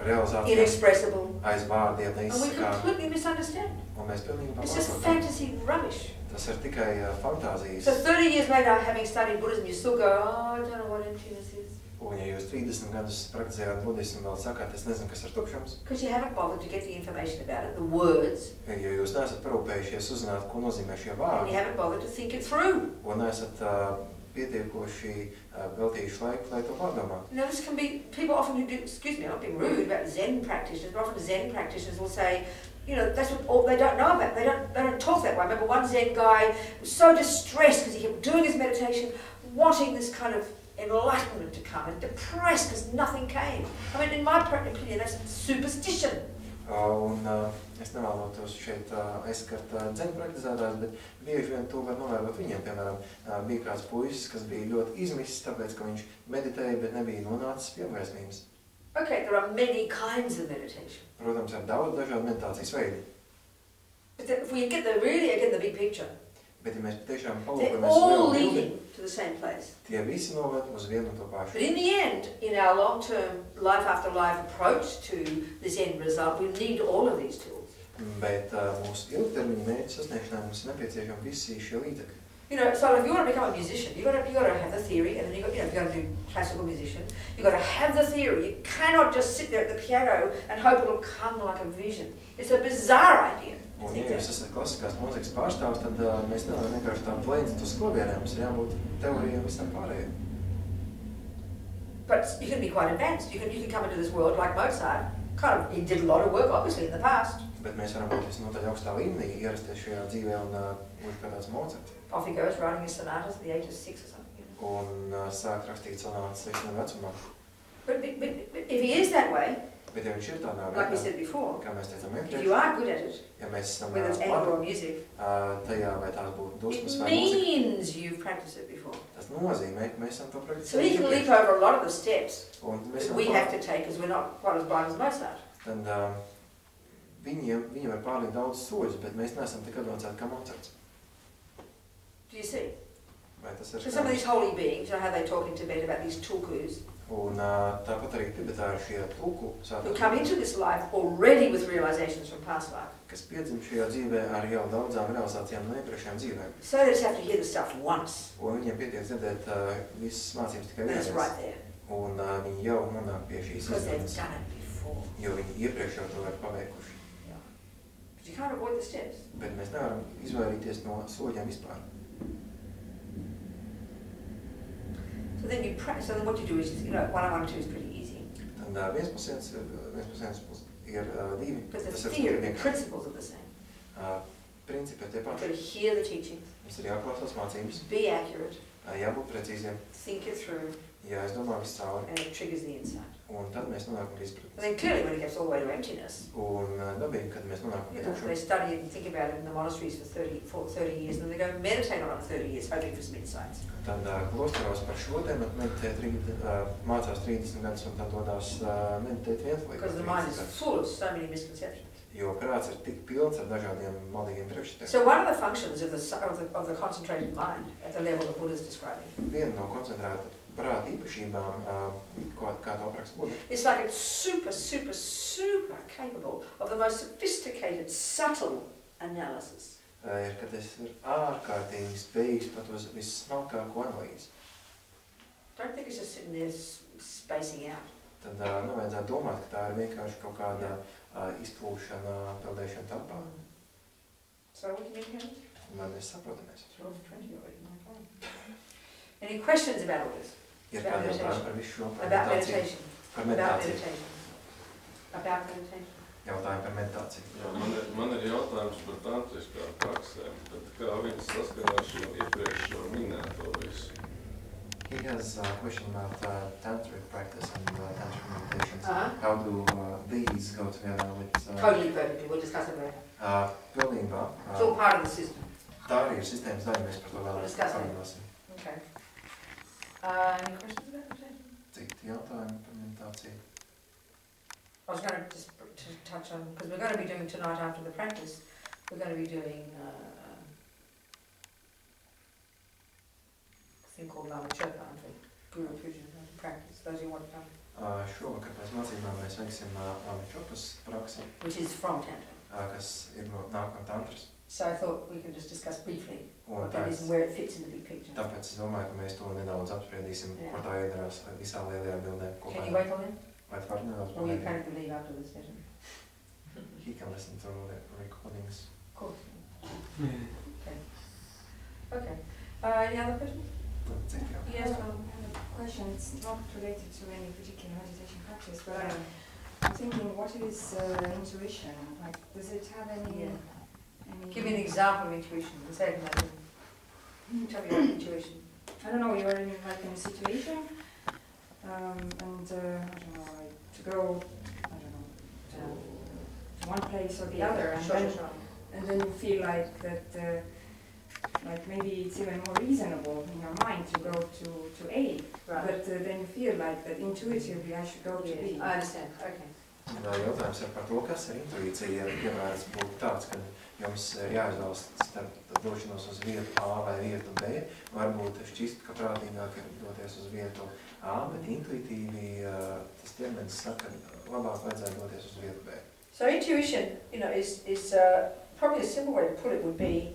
realizācijām, inexpressible, aiz vārdiem and we neizsakām, completely misunderstand. un mēs pilnībā It's just pārprotam. fantasy rubbish. Tas ir tikai fantāzijas. So 30 years later, having studied Buddhism, you still go, oh, I don't know what emptiness is. Un ja jūs 30 gadus praktizējāt budismu, vēl sakāt, es nezinu, kas ir tukšums. Because you haven't bothered to get the information about it, the words, Jo jūs neesat parūpējušies uzzināt, ko nozīmē šie and vārdi, you haven't bothered to think it through. un neesat pietiekoši veltījuši laiku, lai to pārdomātu. You know, this can be, people often who do, excuse me, I'm not being rude about Zen practitioners, but often Zen practitioners will say, you know, that's what all they don't know about. They don't talk that way. I remember one Zen guy was so distressed because he kept doing his meditation, wanting this kind of enlightenment to come, and depressed because nothing came. I mean, in my opinion, that's superstition. Un es nevēlotos šeit aizskart dzeņu praktizētājus, bet bieži vien to var novērot viņiem. Piemēram, bija kāds puisis, kas bija ļoti izmisis, tāpēc, ka viņš meditēja, bet nebija nonācis pie gaismības. Okay, there are many kinds of meditation. Protams, ir daudz dažādu meditācijas veidu. But if we get the big picture, Bet, ja mēs patiešām they're palūkojamies all lielu bildi, leading to the same place. tie visi noved uz vienu un to pašu. But in the end, in our long-term life after life approach to this end result, we need all of these tools. Bet mūsu ilgtermiņa mērķu sasniegšanai mums ir nepieciešami visi šie līdzekļi. You know, so if you want to become a musician, you got to have the theory, and then you got to do classical musician. You got to have the theory. You cannot just sit there at the piano and hope it'll come like a vision. It's a bizarre idea. Un, ja jūs esat klasiskās mūzikas pārstāvs, tad mēs nevaram vienkārši tā plēnīt uz klavierēm, mums ir jābūt teorijām visam pārējiem. But you can be quite advanced. You can come into this world like Mozart. He did a lot of work, obviously, in the past. Bet mēs varam būt visnotaļ augstā līmenī, ierasties šajā dzīvē un būt kā tāds Mozarts. Off he goes, writing his sonatas at the age of 6 or something. You know. Un sāk rakstīt sonātas 6 gadu vecumā. But if he is that way, Bet ja viņš ir tādā like we veidā, said before, kā mēs teicām if iepriekš, you are good at it, ja mēs esam whether it's anger or labi music, tajā, vai tās būtu dusmas it vai mūzika, means you've practiced it before. tas nozīmē, ka mēs esam to So he can leap praktizējuši. over a lot of the steps Un mēs that we have to take because we're not quite as blind as Mozart. Tad viņiem var pārlikt daudz soļus, bet mēs neesam tik advancēti kā Mozarts. Do you see? Vai tas ir So some of these holy beings, you know how they talk in Tibet about these tulkus, Un tāpat arī Tibetā ir šie tulku who come into this life already with realizations from past life. kas piedzim šajā dzīvē ar jau daudzām realizācijām no iepriekšējām dzīvēm. So they just have to hear the stuff once, Un viņiem pietiek dzirdēt visas mācības tikai and it's vienreiz. right there, Un viņi jau nonāk pie šīs because they've izpratnes, done it before. jo viņi iepriekš jau to ir paveikuši. Yeah. But you can't avoid the steps. Bet mēs nevaram izvairīties no soļiem vispār. So then what you do is, you know, 1 and 1 and 2 is pretty easy. Tad viens pusiens ir divi. But the Tas ir theory, the vienkārši. principles are the same. Principi ir tie You've got paši. to hear the teachings, Mums ir jāklausās mācības, be accurate, jābūt precīziem, think it through, jāizdomā viss cauri. and it triggers the insight. Un tad mēs nonākam pie And izpratnes. then clearly when it gets all the way to emptiness, Un dabīgi, kad mēs nonākam you pie know, they tukšuma, study it and think about it in the monasteries for 30 years, and then they go meditate on it for 30 years, hoping for some insights. tad klosteros par šo tēmu mācās 30 gadus un tad dodās meditēt Because the mind is vienlaicīgi. full of so many misconceptions. Jo prāts ir tik pilns ar dažādiem maldīgiem priekšstatiem. So one of the functions of the concentrated mind at the level that Buddha is describing, Viena no koncentrēta prāta īpašībām, kā to apraksta Buddha, it's like it's super, super, super capable of the most sophisticated, subtle analysis. ir, ka tas ir ārkārtīgi spējīgs pat uz vissmalkāko analīzi. Don't think it's just sitting there spacing out. Tad nevajadzētu domāt, ka tā ir vienkārši kaut kāda izplūšana, peldēšana telpā. So what do you mean here? Vai mēs saprotamies? 12:20 already, my God. Any questions about all this? Ir About kādi meditation. jautājumi par visu šo par About meditāciju? meditation. Par About meditāciju. meditation. About meditation. Jautājumi par meditāciju. Jā, man ir jautājums par tantriskām praksēm, tad kā viņas saskana ar šo iepriekš minēto visu? He has a question about tantric practice and tantric meditations. Uh-huh. How do these go together with... Totally perfectly, we'll discuss it later. Pilnībā. It's all part of the system. Tā arī ir sistēmas daļa, mēs par to vēl Discuss it. parunāsim. Okay. Any questions about meditation? Citi jautājumi par meditāciju? I was going to just touch on, because we're going to be doing tonight after the practice, we're going to be doing a thing called Lama Chopa, aren't we? Guru Puja, practice, those who want to come. Šovakar pēc mācībām mēs veiksim amičopas praksi, which is from Tantra. Kas ir nāk no tantras. So I thought we could just discuss briefly Un what that is and where it fits in the big picture. Tāpēc es domāju, ka mēs to nedaudz apspriedīsim, kur tā iedarās visā lielajā bildē. Can you wait till then? Vai tu vari nedaudz Or you kind of leave after the session? He can listen to the recordings. Of course. Okay. Okay. Any other questions? Yes, I have a question. It's not related to any particular meditation practice, but I'm thinking, what is intuition? Like, does it have any... Give me an example of intuition. Say nothing. Tell me about intuition. I don't know, you're in like in a situation, and I don't know, like to go, I don't know, to one place or the other, and then you feel like that, like maybe it's even more reasonable in your mind to go to A, Right. but then you feel like that intuitively I should go to B. I understand. Okay. Jautājums ir par to, kas ir intuīcija. Piemērs būtu tāds, ka jums ir jāizvēlas starp došanos uz vietu A vai vietu B. Varbūt šķist, ka prātīgāk ir doties uz vietu A, bet intuitīvi tas ķermenis saka, labāk vajadzētu doties uz vietu B. So intuition, you know, is probably a simple way to put it would be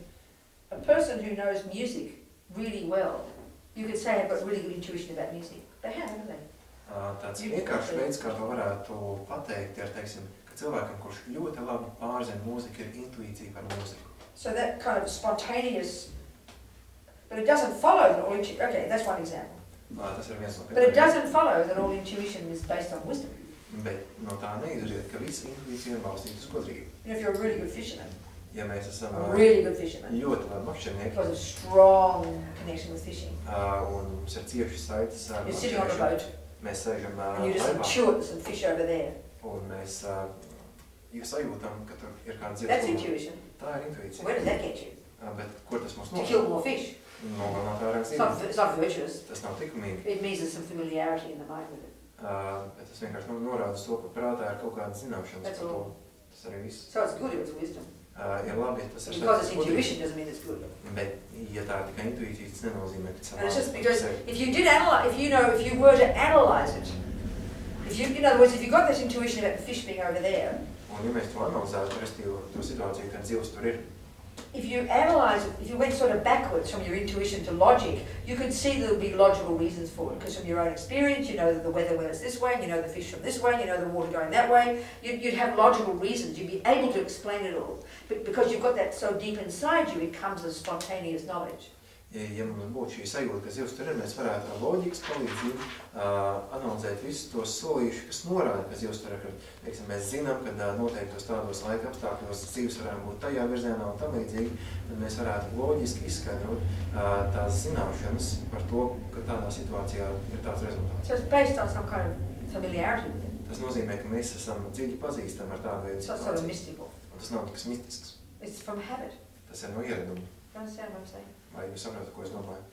a person who knows music really well. You could say I've got really good intuition about music. They have, haven't they? Tāds vienkāršs veids, kā to varētu pateikt, ir, teiksim, ka cilvēkam, kurš ļoti labi pārzina mūziku, ir intuīcija par mūziku. So that kind of spontaneous, but it doesn't follow that all intuition, okay, that's one example. Tas ir viens no But it doesn't follow that all intuition is based on wisdom. Bet no tā neizriet, ka visa intuīcija ir balstīta uz gudrību. You know, if you're a really good fisherman, Ja mēs esam really good fisherman, ļoti labi makšķernieki, because a strong connection with fishing. Un mums ir cieši saites ar You're sitting on a boat, mēs sēžam and you just intuit some fish over there. Un mēs sajūtam, ka tur ir kāda zivs. That's intuition. Tā ir intuīcija. Where does that get you? Bet kur tas mums To kill more fish. Nogalināt vairāk It's zīmes. not virtuous. Tas nav likumīgi. It means there's some familiarity in the mind with it. Bet tas vienkārši norāda uz to, ka prātā ir kaut kāda zināšanas par to. Tas arī viss. So it's good if it's wisdom. Ir labi, tas ir Because it's intuition doesn't mean it's good. Bet, ja tā ir tikai intuīcija, tas nenozīmē, ka And it's just because if you did analyze, if you were to analyze it, in other words, if you got this intuition about the fish being over there, Un, ja mēs to analizētu, restīvi to situāciju, kad zivs tur ir, if you analyze it, if you went sort of backwards from your intuition to logic, you could see there would be logical reasons for it. Because from your own experience, you know that the weather wears this way, you know the fish from this way, you know the water going that way. You'd have logical reasons. You'd be able to explain it all. But because you've got that so deep inside you, it comes as spontaneous knowledge. Ja mums būtu šī sajūta, ka zivs tur ir, mēs varētu ar loģikas palīdzību analizēt visus tos solīšus, kas norāda, ka zivs tur ir. Teiksim, mēs zinām, ka noteiktos tādos laika apstākļos zivs varētu būt tajā virzienā un tam līdzīgi, tad mēs varētu loģiski izskaidrot tās zināšanas par to, ka tādā situācijā ir tāds rezultāts. So it's based on some kind of familiarity with it. Tas nozīmē, ka mēs esam dziļi pazīstami ar tādu veidu It's not sort of situāciju. mystical. Un tas nav tikai mistisks. It's from habit. Tas ir no ieraduma. Do you understand what I'm saying? Vai jūs saprotat, ko es domāju?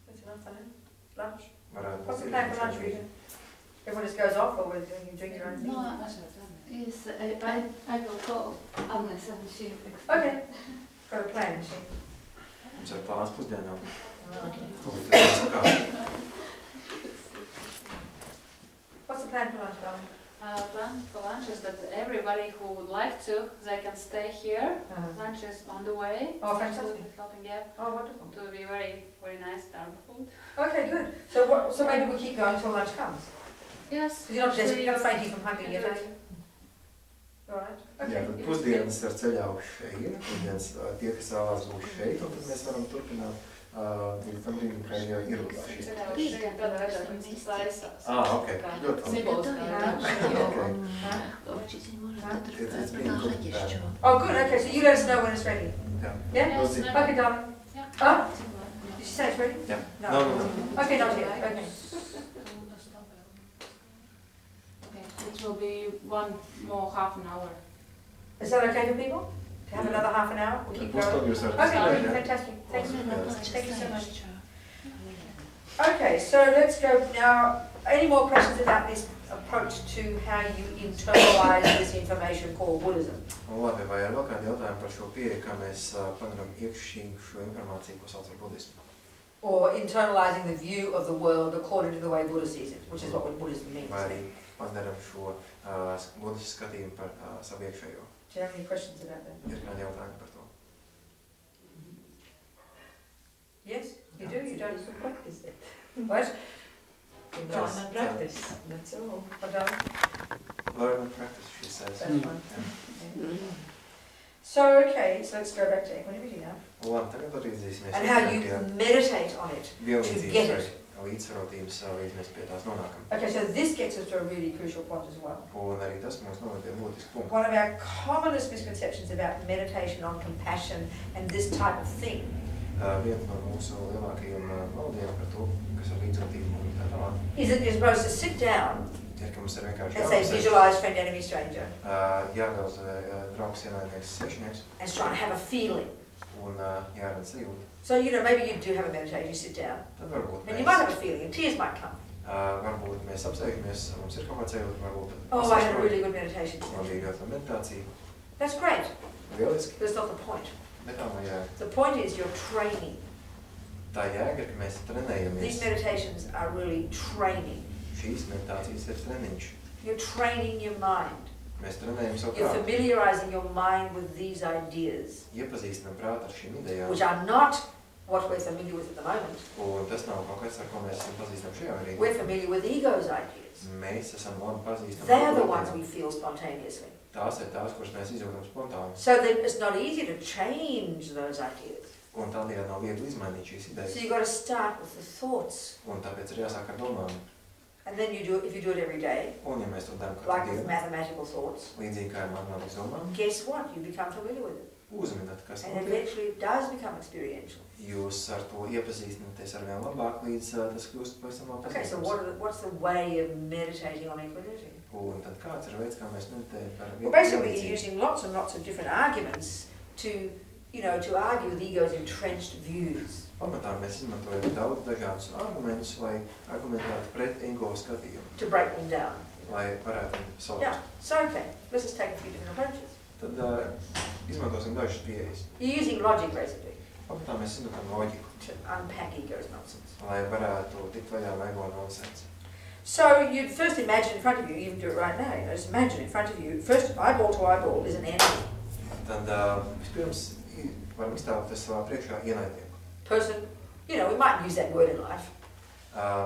That's enough for now. Lunch. Varētu What's the būt plan for lunch, ieradums. Rita? Everyone just goes off, or will you drink your own thing? No, yes, I will go unless I'm she. Okay. Got a plan, is she? Mums ir plāns pusdienām. Okay. What's the plan for lunch, darling? Plan for lunch is that everybody who would like to, they can stay here. Lunch is on the way. Oh, fantastic. Helping, yeah. Oh, wonderful. To be very, very nice Dharma food. Okay, good. So maybe we'll keep going until lunch comes. Yes. You're not desperate, you're not fainting from hunger yet, are you? All right. Jā, Okay. tad pusdienas ir ceļā uz šejienu, pusdienas tie, kas vēlās būt šeit, un tad mēs varam turpināt līdz tam brīdim, ka jau ir šīs. Ok, ļoti labi. It's been good. Oh, good. Okay, so you let us know when it's ready. Jā. Yeah? Lūdzu. Okay, darling. Yeah. Oh? Did she say it's ready? Jā. No. No. Okay, not yet. Okay. It will be one more half an hour. Is that okay for people? To have another half an hour? We'll keep Būs going. tad jūs varat Okay, izdarīt, good. jā? Fantastic. Thanks. Awesome. Thank you so much. Okay, so let's go now. Any more questions about this approach to how you internalize this information called Buddhism? Un labi, vai ir vēl kādi jautājumi par šo pieeju, kā mēs padarām iekšķīgu šo informāciju, ko sauc par budismu? Or internalizing the view of the world according to the way Buddha sees it, which is what Buddhism means. Vai arī padarām šo Buddhas skatījumu par savu iekšējo. Do you have any questions about that? Ir kādi jautājumi par to? Yes, you do. You don't. To practice it. What? Learn and practice. That's all. I don't. Learn and practice, she says. That's fine. Yeah. Okay. So okay, so let's go back to equanimity now. Labi, tagad atgriezīsimies. And how you meditate on it to get it. Līdzsvarotības līdz mēs pie tās nonākam. Okay, so this gets us to a really crucial point as well. Un arī tas mums noved pie būtiska punkta. One of our commonest misconceptions about meditation on compassion and this type of thing. Viena no mūsu lielākajiem valdiem par to, kas ar līdzsvarotību un tā tālāk. Is that you're supposed to sit down Ir, ka mums ir vienkārši and say visualize friend, enemy, stranger. Jāgauz draugs, ienaidnieks, svešinieks. And try and have a feeling. Un jāredz sajūta. So, you know, maybe you do have a meditation, you sit down. Tad varbūt And you might have a feeling, and tears might come. Varbūt mēs apsveicamies, mums ir kaut kāds sajūta, varbūt. Oh, I had a really good meditation Man today. bija ļoti meditācija. That's great, Lieliski. but it's not the point. Bet tā nav jēga. The point is you're training. Tā jēga ir, ka mēs trenējamies. These meditations are really training. Šīs meditācijas ir treniņš. You're training your mind. Mēs trenējam savu You're prātu. familiarizing your mind with these ideas, Iepazīstinam prātu ar šīm idejām. which are not what we're familiar with at the moment. Un tas nav kaut kas, ar ko mēs esam pazīstam šajā brīdī. We're familiar with ego's ideas. Mēs esam labi pazīstami. They are the ones we feel spontaneously. Tās ir tās, kuras mēs izjūtam spontāni. So then it's not easy to change those ideas. Un tādējādi nav viegli izmainīt šīs So idejas. you've got to start with the thoughts. Un tāpēc ir jāsāk ar domām. And then you do it, if you do it every day, Un ja mēs to darām like katru with dienu, mathematical thoughts, līdzīgi kā ar matemātikas domām, guess what? You become familiar with it. uzminat, kas And notiek. eventually it does become experiential. Jūs ar to iepazīstināties ar vien labāk, līdz tas kļūst pavisam labi Okay, so pazīstams. what's the way of meditating on equanimity? Un tad kāds ir veids, kā mēs meditējam par Well, basically you're vienlīdzību? using lots and lots of different arguments to, you know, to argue with ego's entrenched views. Pamatā mēs izmantojam daudz dažādus argumentus, lai argumentētu pret ego skatījumu, To break them down. lai varētu saukt. Yeah, so okay, let's just take a few different approaches. Tad izmantosim dažas pieejas. You're using logic basically Pamatā mēs izmantojam loģiku, to unpack ego's nonsense. lai varētu tikt vaļā no ego nonsense. So you first imagine in front of you, you even do it right now, you know, just imagine in front of you, first eyeball to eyeball is an enemy. Tad vispirms varam iztēloties savā priekšā ienaidnieku. Person, you know, we might use that word in life.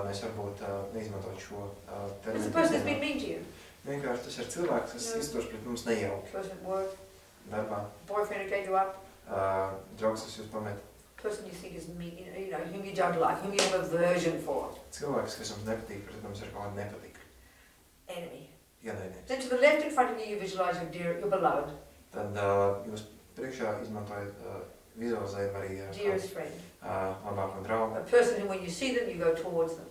Mēs varbūt neizmantot šo It's terminu. the person who's been mean to you. Vienkārši tas ir cilvēks, kas Jā. izturas pret mums nejauki. Person at work, Darbā, boyfriend who gave you up, draugs, kas jūs pamet. person you think is mean, you know, whom you don't like, whom you have aversion for. Cilvēks, kas jums nepatīk, pret mums ir kaut kāda nepatīk. Enemy. Ienaidnieks. Then to the left in front of you, you visualize your dear, your beloved, Tad jūs priekšā izmantojat vizualizējumu arī ar dearest friend. labāko draugu. A person who when you see them, you go towards them.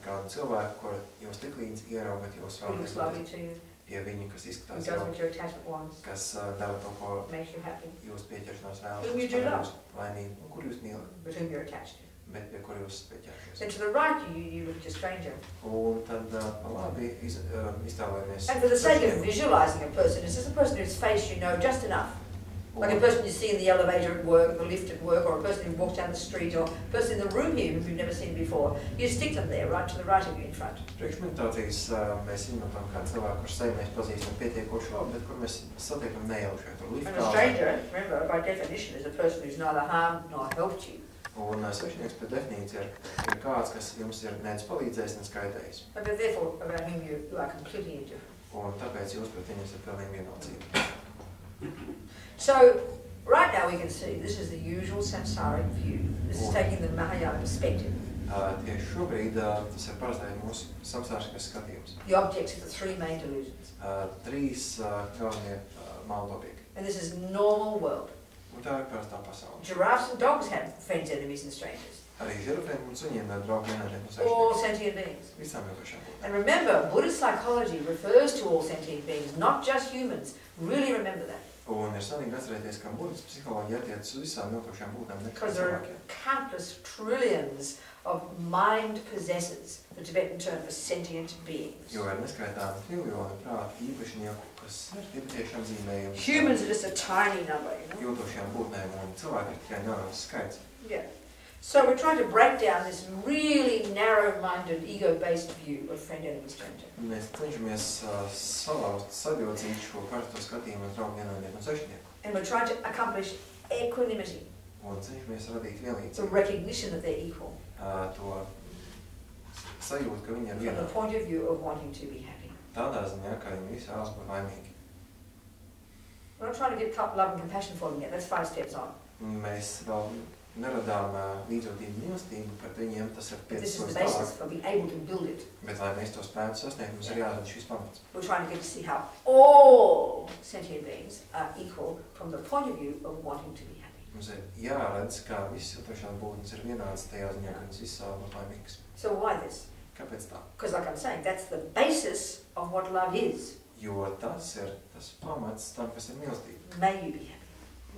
Kādu cilvēku, kur jūs tik līdz ieraugat, jūs Who looks lovely to you, pie viņa, kas who izskatās does jau, what your attachment wants, kas dara to, ko makes you happy, jūs pieķeršanās vēlas, Whom you do love. laimīgi, un kur jūs mīlat, with whom you're attached to. bet pie kur jūs pieķerties. Then to the right, you look at your stranger. Un tad pa labi iztēlojamies. And for the sake of visualizing a person, is this a person whose face you know just enough? Like a person you see in the elevator at work, the lift at work, or a person who walks down the street, or a person in the room here who you've never seen before. You stick them there, right to the right of you in front. Priekšmeditācijas mēs izmantojam kādu cilvēku, kurš sevi mēs pazīstam pietiekoši labi, bet kur mēs satiekam nejauši tur And a liftā. stranger, remember, by definition, is a person who's neither harmed nor helped you. Un svešinieks pēc definīcija ir kāds, kas jums ir nevis palīdzējis, ne skaitējis. But therefore, about whom you are completely indifferent. Un tāpēc jūs pret viņus ir pilnīgi vienaldzīgi. So, right now we can see this is the usual samsaric view. This is taking the Mahayana perspective. Tieši šobrīd tas ir parastais mūsu samsāriskais skatījums. The objects of the three main delusions. Trīs galvenie maldobīgi. And this is normal world. Un tā ir parastā pasaule. Giraffes and dogs have friends, enemies and strangers. Arī žirafēm un suņiem ir draugi ienaidnieki un All svešinieki. sentient beings. Visām jūtošām būtnēm. And remember, Buddhist psychology refers to all sentient beings, not just humans. Really remember that. Un ir svarīgi atcerēties, ka Buddhas psiholoģija attiecas uz visām jūtošām būtnēm, ne tikai Because there are cilvēkiem. countless trillions of mind possessors, the Tibetan term for sentient beings. Jo ir neskaitāmi triljoni prātu īpašnieku, kas ir tibetiešām zīmējumi. Humans are just a tiny number, you know? Jūtošajām būtnēm un cilvēki ir tikai neliels skaits. Yeah. So we're trying to break down this really narrow-minded, ego-based view of friend, enemy, stranger. Mēs cenšamies salauzt, sagrodzīt šo karsto skatījumu uz draugu, ienaidnieku un svešnieku. And we're trying to accomplish equanimity, Un cenšamies radīt vienlīdzību. the recognition that they're equal, To sajūtu, ka viņi ir from the vienādi. point of view of wanting to be happy. Tādā ziņā, ka viņi visi vēlas būt laimīgi. We're not trying to get love and compassion for them yet. That's 5 steps on. Mēs vēl neradām līdzjūtību mīlestību pret viņiem, tas ir But 5 this is soļus the basis tālāk. for being able to build it. Bet, lai mēs to spētu sasniegt, mums ir jārada šis pamats. We're trying to get to see how all sentient beings are equal from the point of view of wanting to be happy. Mums ir jāredz, kā visas jūtošās būtnes ir vienādas tajā ziņā, ka viņas visas vēlas būt laimīgas. So why this? Kāpēc tā? Because like I'm saying, that's the basis of what love is. Jo tas ir tas pamats tam, kas ir mīlestība. May you be happy.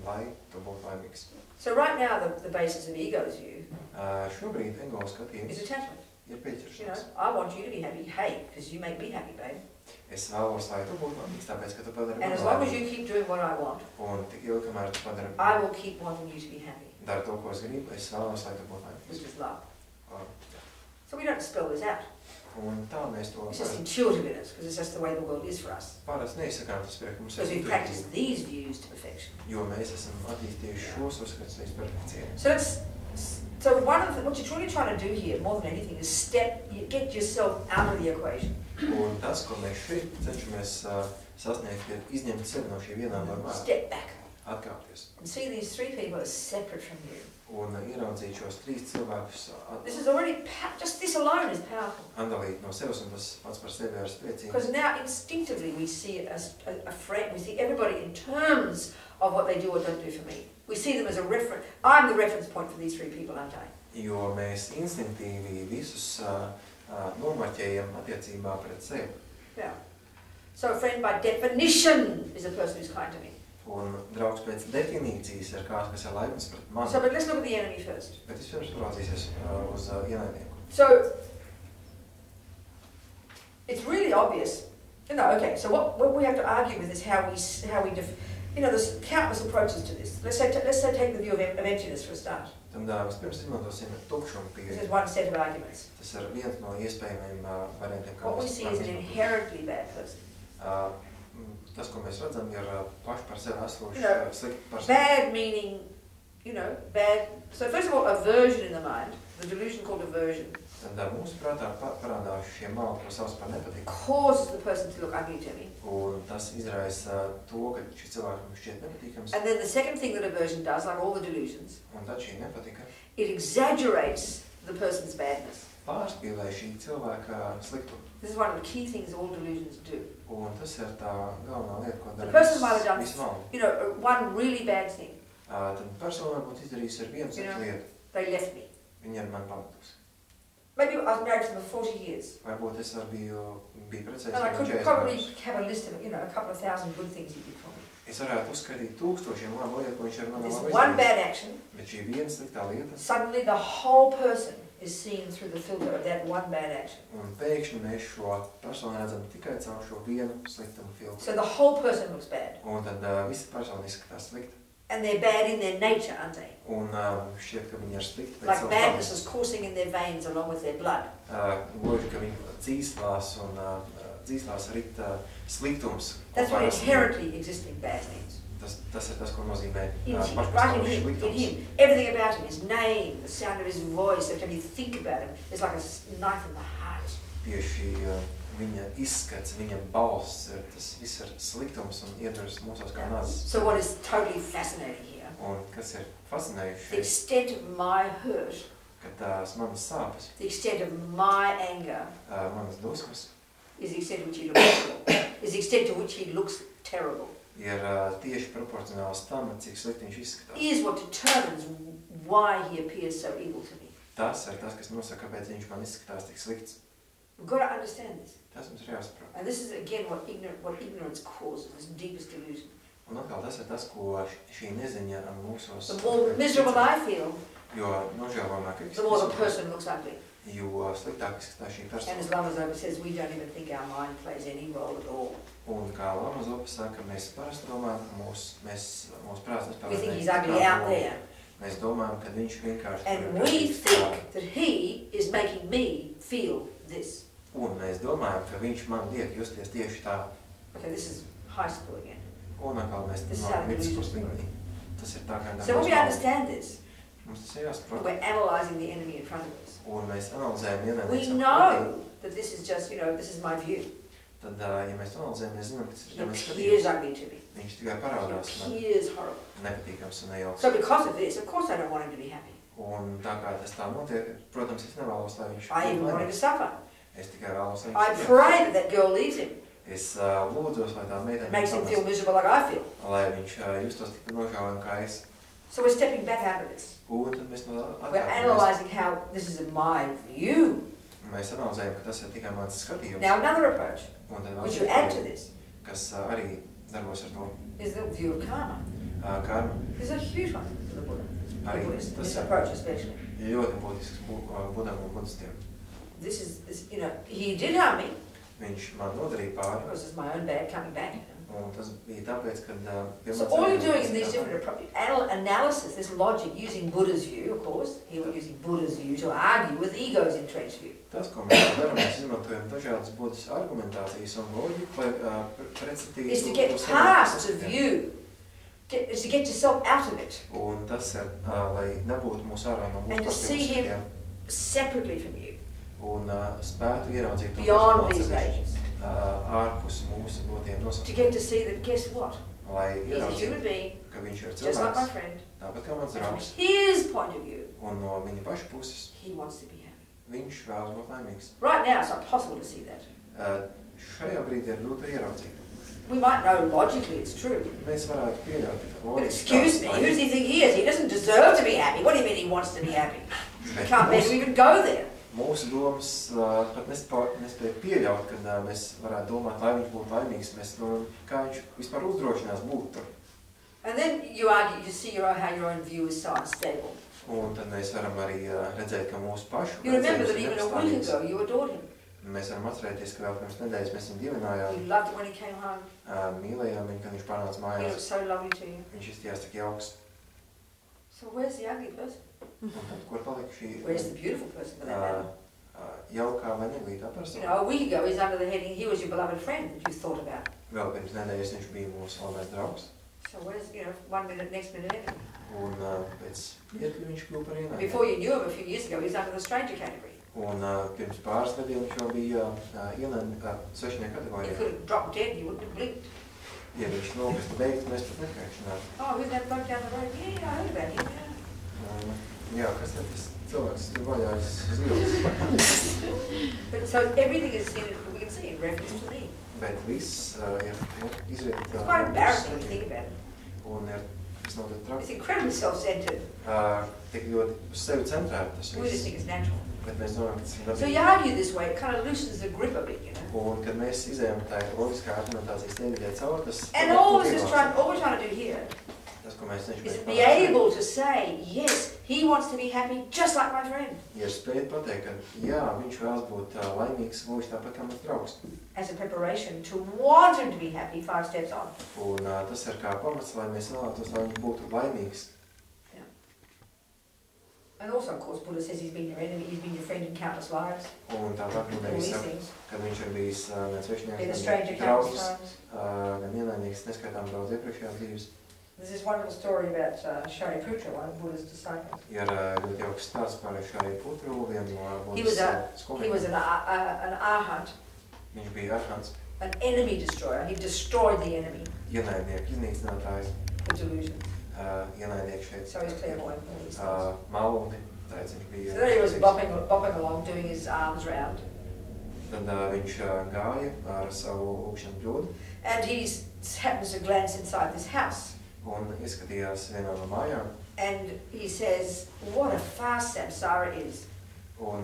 Lai tu būtu laimīgs. So right now the basis of ego's view Šobrīd ego is skatījums attachment. ir You know, pieķeršanās. I want you to be happy. Hey, because you make me happy, babe. Es vēlos, lai tu būtu laimīgs, tāpēc, ka tu padari And as mani long as laimīgu. you keep doing what I want, Un tik ilgi, kamēr tu padari I will keep wanting you to be happy, dari to, ko es gribu, es vēlos, lai tu būtu laimīgs. which is love. Un, So we don't spell this out. un tā mēs to It's just intuitive in us, because it's just the way the world is for us. parasti neizsakām tas priekš, mums Because we ir practice intuitīvi, these views to perfection. jo mēs esam attīstījuši šos uzskatus līdz perfekcijai. So one of the, what you're really trying to do here, more than anything, is get yourself out of the equation. Un tas, ko mēs šeit cenšamies sasniegt, ir izņemt sevi no šī vienādojuma, Step back atkāpties. and see these 3 people as separate from you. Un ieraudzīt šos 3 cilvēkus, This is already, just this alone is powerful. atdalīt no sevis, un tas pats par sevi ir spēcīgs. Because now instinctively we see it as a friend, we see everybody in terms of what they do or don't do for me. We see them as a reference. I'm the reference point for these 3 people, aren't I? Jo mēs instinktīvi visus nomarķējam attiecībā pret sevi. Yeah. So a friend by definition is a person who's kind to me. Un draugs pēc definīcijas ir kāds, kas ir laipns pret mani. So, but let's look at the enemy first. Bet vispirms paraudzīsies uz ienaidnieku. So, it's really obvious. No, okay, so what we have to argue with is how we you know, there's countless approaches to this. Let's say take the view of emptiness for a start. Tad vispirms izmantosim tukšumu This pieeju. is one set of arguments. Tas ir viens no iespējamiem variantiem, kā What we mēs see is an inherently bad person. Tas, ko mēs redzam, ir paši par sevi esoši You know, slikti par sevi. Bad meaning, you know, bad. So first of all, aversion in the mind, the delusion called aversion, Tad mūsu prātā parādās šie mali, ko sauc par nepatiku. causes the person to look ugly to me. Un tas izraisa to, ka šis cilvēks mums šķiet nepatīkams. And then the second thing that aversion does, like all the delusions, Un tad šī nepatika it exaggerates the person's badness. pārspīlē šī cilvēka sliktumu. This is one of the key things all delusions do. Un tas ir tā galvenā lieta, ko The dara person might have done, visu malu. you know, one really bad thing. Tad persona varbūt izdarījis ar vienu sliktu lietu. They left me. Viņa ir man pametusi. Maybe I was married to them for 40 years. Varbūt es biju precējies And I ar could 40 probably gadus. have a list of, you know, a couple of thousand good things he did for me. Es varētu uzskaitīt tūkstošiem labu lietu, ko viņš ir man This labi one izdarījis. bad action, Bet šī viena sliktā lieta, suddenly the whole person is seen through the filter of that one bad action. un pēkšņi mēs šo personu redzam tikai caur šo vienu sliktumu filtru. So the whole person looks bad. Un tad visa persona izskatās slikti. And they're bad in their nature, aren't they? Un šķiet, ka viņi ir slikti pēc Like savas badness dabas. is coursing in their veins along with their blood. Gluži, ka viņi dzīslās un dzīslās rit sliktums. That's kopā what ar asins. inherently existing bad means. Tas ir tas, ko nozīmē In him, right in pašpastāvošs him, in sliktums. him. Everything about him, his name, the sound of his voice, every time you think about him, it's like a knife in the heart. Tieši viņa izskats, viņa balss, tas viss ir sliktums un ieduras mūsos kā nazis. So what is totally fascinating here, Un kas ir the fascinējuši, extent of my hurt, ka tās manas sāpes, the extent of my anger, manas dusmas, is the extent to which he looks terrible. Is the extent to which he looks terrible. ir tieši proporcionāls tam, cik slikti viņš izskatās. Is what determines why he appears so evil to me. Tas ir tas, kas nosaka, kāpēc viņš man izskatās tik slikts. We've got to understand this. Tas mums ir jāsaprot. And this is again what ignorance causes, this deepest delusion. Un atkal tas ir tas, ko šī neziņa mūsos... The more miserable I feel, Jo nožēlojamāk the more the person looks ugly. jo sliktāk izskatās šī And as persona. Lama says, we don't even think our mind plays any role at all. Un kā Lama Zopa saka, mēs parasti domājam, ka mūsu prāts We think nespēlē he's ugly out there. Mēs domājam, ka viņš vienkārši... And we think that he is making me feel this. Un mēs domājam, ka viņš man liek justies tieši tā. Okay, this is high school again. Un atkal mēs This is no how vidusskolas līmenī. Tas ir tā kā... So when we understand this, Mums tas ir jāsaprot. we're analysing the enemy in front of us. Un mēs analizējam We ienaidnieku know that this is just, this is my view. Tad, ja mēs to analizējam, mēs zinām, ka tas ir He demons appears skatījums. ugly to me. Viņš tikai He parādās man appears horrible. nepatīkams un nejauks. So because of this, of course I don't want him to be happy. Un tā kā tas tā notiek, protams, es nevēlos, lai viņš I even want him to suffer. Es tikai vēlos, lai I viņš pray that that girl leaves him. Es lūdzos, lai tā meitene Makes him feel miserable like I feel. lai viņš justos tik nožēlojami kā es. So we're stepping back out of this. Un tad mēs no We're analysing how this is my view. Mēs analizējam, ka tas ir tikai mans skatījums. Now another approach, Un tad which you add to this, kas arī darbos ar to is the view of karma. karmu. There's a huge one for the Buddha. The Arī Buddhist, tas this ir approach especially. ļoti būtisks budam un budistiem. This is, he did harm me. Viņš man nodarīja pāri. It was just my own bad coming back. Un tas bija tāpēc, kad So all you're doing in these different analysis, this logic, using Buddha's view, of course, here we're using Buddha's view to argue with ego's entrenched view. Tas, ko mēs darām, mēs izmantojam dažādas budas argumentācijas un loģiku, lai pretstatītu... Is to get past the view, is to get yourself out of it. Un tas ir, lai nebūtu mūsu ārā no And to mūsu see him pašiem separately from you, un spētu ieraudzīt to beyond these pages. ārpus mūsu dotiem To nosacījumiem. get to see that, guess what? Lai He's a human ieraudzītu, being, ka viņš ir just like my cilvēks, friend. tāpat kā mans And from draugs, his point of view, un no viņa paša puses he wants to be happy. viņš vēlas būt laimīgs. Right now, it's not possible to see that. Šajā brīdī ir grūti ieraudzīt. We might know logically it's true. Mēs varētu pieļaut, ka But excuse me, who does he think he is? He doesn't deserve to be happy. What do you mean he wants to be happy? He can't make him even go there. Mūsu domas pat nespēja pieļaut, kad mēs varētu domāt, lai viņš būtu laimīgs. Mēs domājam, kā viņš vispār uzdrošinās būt tur. And then you argue, you see how your own view is so unstable. Un tad mēs varam arī redzēt, ka mūsu pašu You remember that redzējums ir even a week neapstāvīgs. ago you adored him. Mēs varam atcerēties, ka vēl pirms nedēļas mēs viņu divinājām, You loved it when he came home. mīlējām viņu, kad viņš pārnāca He mājās. looked so lovely to you. Viņš izstījās tik jauks. So where's the ugly person? Un tad, kur palika šī Where's the beautiful person for that matter? jaukā vai neglītā You persona? know, a week ago he's under the heading, he was your beloved friend that you thought about. Vēl pirms nedēļas viņš bija mūsu labais draugs. So where's, 1 minute, next minute, enemy. Un pēc mirkļa viņš kļuva par ienaidnieku. Before you knew him a few years ago, he was under the stranger category. Un pirms pāris gadiem viņš jau bija svešnieku He kategorijā. could have dropped dead, he wouldn't have blinked. Ja viņš nokristu beigt, mēs pat nekriekšanām. Oh, who's that bloke down the road? Yeah, I heard about him, yeah. Jā, kas tad tas cilvēks ir vaļājis uz ielas. But so everything is seen, we can see in reference to me. Bet viss ir izriet. It's quite embarrassing when you think about it. Un ir visnotaļ It's traki. incredibly self-centered. Tik ļoti uz sevi centrēta tas We just viss. think it's natural. Bet mēs domājam, ka tas ir So you dabīgi. argue this way, it kind of loosens the grip a bit, you know. Un kad mēs izējām tā loģiskā argumentācijas nevidē caur, tas... And all we're trying to do here Tas, ko mēs is cenšamies be able to say, yes, he wants to be happy just like my friend. Ir spēt pateikt, ka jā, viņš vēlas būt laimīgs, gluži tāpat kā mans draugs. As a preparation to want him to be happy 5 steps on. Un tas ir kā pamats, lai mēs vēlētos, lai viņš būtu laimīgs. And also, of course, Buddha says he's been your enemy, he's been your friend in countless lives. Un tāpat All arī these saka, things. kad viņš ir bijis gan Been a svešnieks, stranger gan countless draugs, times. gan ienaidnieks, neskaitām daudz iepriekšējās dzīves. There's this wonderful story about Shariputra, one of Buddha's disciples. Ir ļoti jauks stāsts par Šariputru, vienu no He was Budas He was skolniekiem. an arhat, Viņš bija arhants, an enemy destroyer. He destroyed the enemy, ienaidnieku iznīcinātājs, the delusion. ienaidnieks šeit. So he's clairvoyant and all these things. Maluni, tāds viņš bija. So there he was bopping along, doing his arms round. Tad viņš gāja ar savu lūkšanu bļodu And he happens to glance inside this house. un izskatījās vienā no mājām. And he says, what a farce samsara is. Un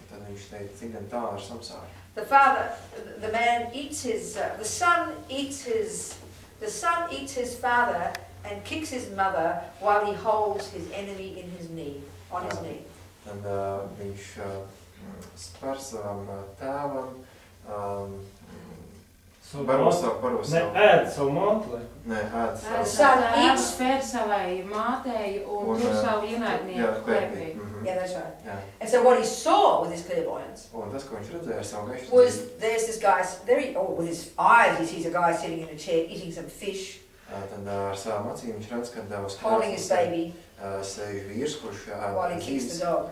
tad viņš teica, cik gan tā ar samsāru. The father, the man eats his, the son eats his father and kicks his mother while he holds his enemy in his knee, on his knee. Tad viņš spēr savam tēvam Ne, ēd savu mātu, lai. Nē, ēd savu. Tēvs spēr savai mātei un tur savu ienaidnieku klēpī. Yeah, that's right. Jā. And so what he saw with his clairvoyance Un tas, ko viņš redzēja ar savu gaišu was there's this guy, with his eyes, he sees a guy sitting in a chair eating some fish, Tad ar savām acīm viņš redz, ka uz holding his baby sēž vīrs, kurš while he kicks the dog.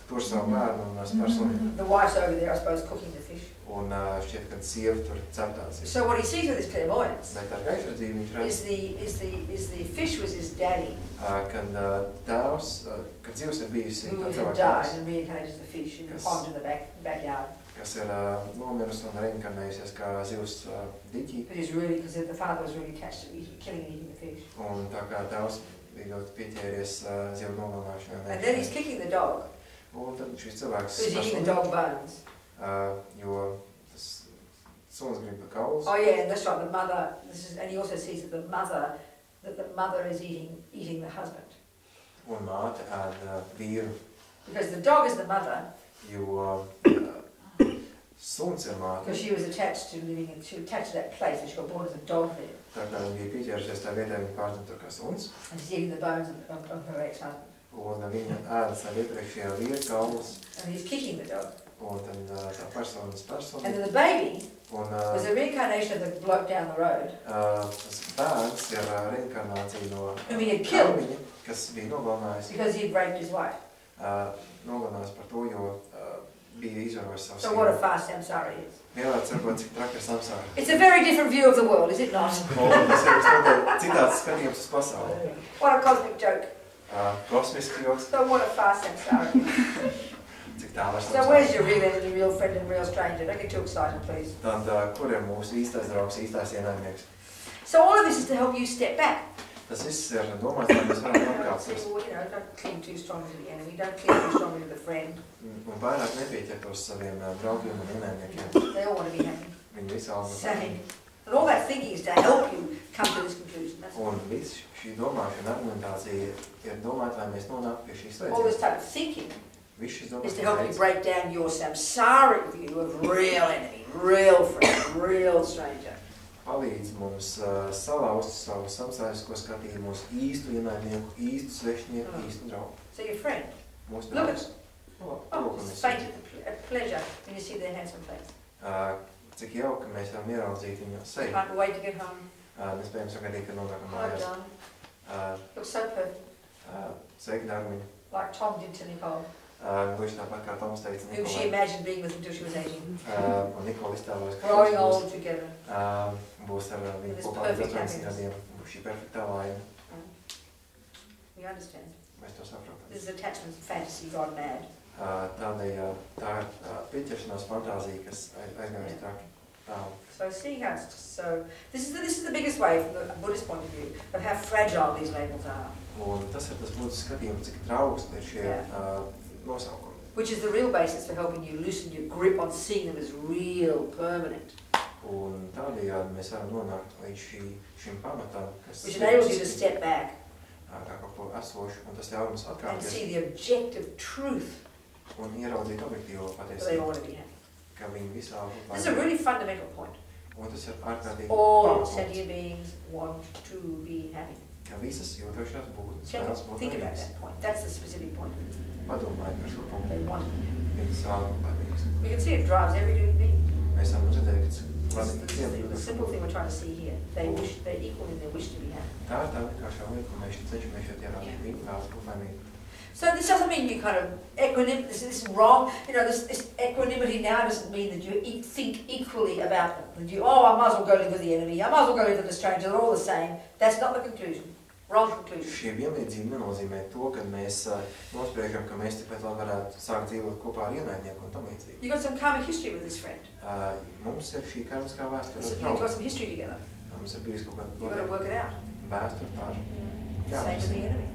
Tur savu bērnu un spēr suni. The wife's over there, I suppose, cooking the fish. Un šķiet, ka sieva tur ceptās. So what he sees with his clairvoyance Bet ar gaišredzību viņš redz, is the fish was his daddy kad tēvs, kad dzīvs ir bijusi who tā had cilvēka died tēvs, and reincarnated as the fish in the Yes. pond in the backyard. kas ir nomirusi un reinkarnējusies kā zivs diķī. But he's really, because the father was really attached to killing and eating the fish. Un tā kā tēvs bija ļoti pieķēries zivu nogalināšanai. And then he's kicking the dog, Un tad šis cilvēks because he's eating the dog bones. Jo tas suns grib kaulus. Oh yeah, and that's right, the mother, and he also sees that the mother is eating the husband. Un māte ēd vīru, Because the dog is the mother, jo suns ir māte. because she was attached to that place, and she got born as a dog there. Tā kā viņa bija pieķērušies tā vietā, viņa pārzina tur kā suns. And she's eating the bones of her ex-husband. Un viņa ēda savu iepriekšējā vīra kaulus. And he's kicking the dog. Un tad tā personas And persona. then the baby Un was a reincarnation of the bloke down the road, tas bērns ir reinkarnācija no whom he had killed kaimiņa, kas bija nogalinājis. because he had raped his wife. Nogalinājis par to, jo bija izvarojis savu So what a sievu. fast samsara is. Vienāds sakot, cik traki ir samsāra. It's a very different view of the world, is it not? Un tas ir visnotaļ citāds skatījums uz pasauli. What a cosmic joke. Kosmiski joks, So what a fast samsara is. cik tālu ir So samsāra. where's your real enemy, real friend and real stranger? Don't get too excited, please. Tad, kur ir mūsu īstais draugs, īstais ienaidnieks? So all of this is to help you step back. Tas viss ir domāts, lai mēs varam Don't atkāpties. don't cling too strongly to the enemy. Don't cling too strongly to the friend. Un vairāk nepieķertos saviem draugiem un ienaidniekiem. They all want to be happy. Viņi visi alga. Same. And all that thinking is to help you come to this conclusion. That's all. Un viss šī domāšana, argumentācija ir domāta, lai mēs nonāktu pie šīs All this slēdziens. type of thinking Viss šis is to help you domāšanas break down your samsaric view of real enemy, real friend, real stranger. palīdz mums salauzt savu samsārisko skatījumu uz īstu ienaidnieku, īstu svešnieku, īstu draugu. So your friend, Mūsu look at draugs. oh, Palūkamies. it's faint at pleasure when you see their handsome face. Cik jauki mēs varam ieraudzīt viņu seju. Can't wait to get home. Nespējam sagaidīt, ka nonākam Well mājās. done. Looks so perfect, Sveiki, Dārmiņa. like Tom did to Nicole, Gluži tāpat kā Toms teica whom she Nikolai. imagined being with until she was 18. Un Nikola iztēlojas, ka Growing būs, old together. būs ar viņu This kopā līdz perfect 80 happiness. gadiem. Būs šī perfektā laime. We understand. Mēs to saprotam. This is attachment fantasy gone mad. Tādēļ tā ir pieķeršanās fantāzija, kas aizgājas traki tālu. So seeing how it's so this is the biggest way from the Buddhist point of view of how fragile these labels are. Un tas ir tas būtisks skatījums, cik trausli ir šie nosaukumi. Which is the real basis for helping you loosen your grip on seeing them as real, permanent. Un tādējādi mēs varam nonākt līdz šim pamatam, kas Which enables you to step back kā kaut ko esošu, un tas ļauj mums and atkāpties see the objective truth un ieraudzīt objektīvo that they patiesību, want to be happy. ka viņi visā This is a really fundamental point. Un tas ir ārkārtīgi All pamats, sentient beings want to be happy. ka visas jūtošās būtnes See, vēlas būt think about laimīgas. that point. That's the specific point. Padomājiet par šo punktu. They want to be happy. Viņas vēl laimīgas. We can see it drives every living being. Mēs esam redzējuši, ka This labi is the simple thing we're trying to see here. They're equal in their wish to be happy. Tā ir tā vienkāršā lieta, ko mēs cenšamies šeit ierādīt. Viņi vēlas būt laimīgi. So this doesn't mean you kind of equanimity. This is wrong. You know, this equanimity now doesn't mean that you think equally about them. That you, I might as well go live with the enemy. I might as well go live with the stranger. They're all the same. That's not the conclusion. Wrong conclusion. Šie vienlīdzība nenozīmē to, ka mēs nospriežam, ka mēs tikpat labi varētu sākt dzīvot kopā ar ienaidnieku un tam līdzīgi. You got some karmic history with this friend. Mums ir šī karmiskā vēsture ar You've draugu. got some history together. Mums ir bijis kaut You've got to kāda work it out. vēsture par Same to the enemy.